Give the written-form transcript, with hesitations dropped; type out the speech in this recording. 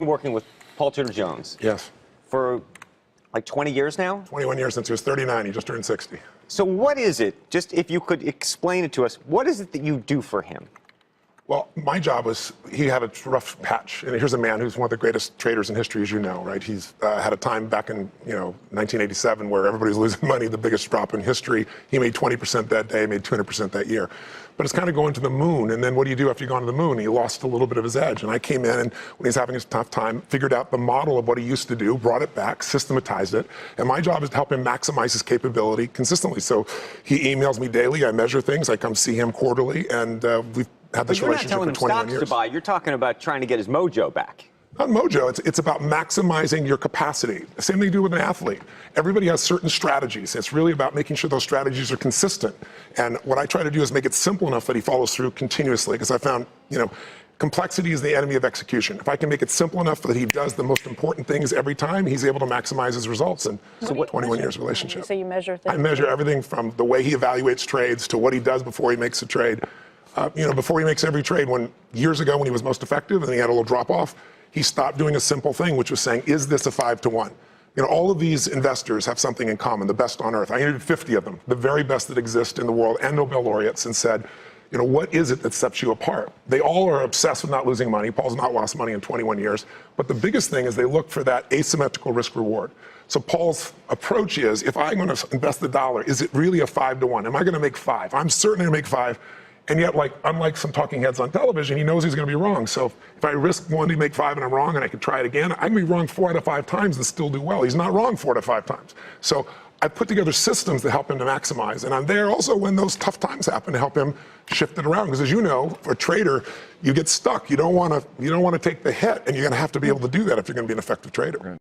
Working with Paul Tudor Jones. Yes. For like 20 years now? 21 years since he was 39. He just turned 60. So what is it, just if you could explain it to us, what is it that you do for him? Well, my job was, he had a rough patch. And here's a man who's one of the greatest traders in history, as you know, right? He's had a time back in, 1987 where everybody was losing money, the biggest drop in history. He made 20% that day, made 200% that year. But it's kind of going to the moon. And then what do you do after you've gone to the moon? He lost a little bit of his edge. And I came in and when he's having his tough time, figured out the model of what he used to do, brought it back, systematized it. And my job is to help him maximize his capability consistently. So he emails me daily. I measure things. I come see him quarterly. And we've had this relationship for 21 years. You're not telling him stocks to buy. You're talking about trying to get his mojo back. Not mojo. It's about maximizing your capacity. The same thing you do with an athlete. Everybody has certain strategies. It's really about making sure those strategies are consistent. And what I try to do is make it simple enough that he follows through continuously. Because I found, complexity is the enemy of execution. If I can make it simple enough that he does the most important things every time, he's able to maximize his results. And so 21 years of relationship. So you measure things? I measure everything from the way he evaluates trades to what he does before he makes a trade. Before he makes every trade, years ago when he was most effective and he had a little drop off, he stopped doing a simple thing, which was saying, is this a 5-to-1? All of these investors have something in common, the best on earth. I interviewed 50 of them, the very best that exist in the world, and Nobel laureates, and said, what is it that sets you apart? They all are obsessed with not losing money. Paul's not lost money in 21 years. But the biggest thing is they look for that asymmetrical risk reward. So Paul's approach is, if I'm going to invest the dollar, is it really a 5-to-1? Am I going to make 5? I'm certain to make 5. And yet, unlike some talking heads on television, he knows he's going to be wrong. So if I risk one to make 5 and I'm wrong and I could try it again, I can be wrong 4 out of 5 times and still do well. He's not wrong 4 out of 5 times. So I put together systems that help him to maximize. And I'm there also when those tough times happen to help him shift it around. Because as you know, for a trader, you get stuck. You don't want to take the hit, and you're going to have to be able to do that if you're going to be an effective trader.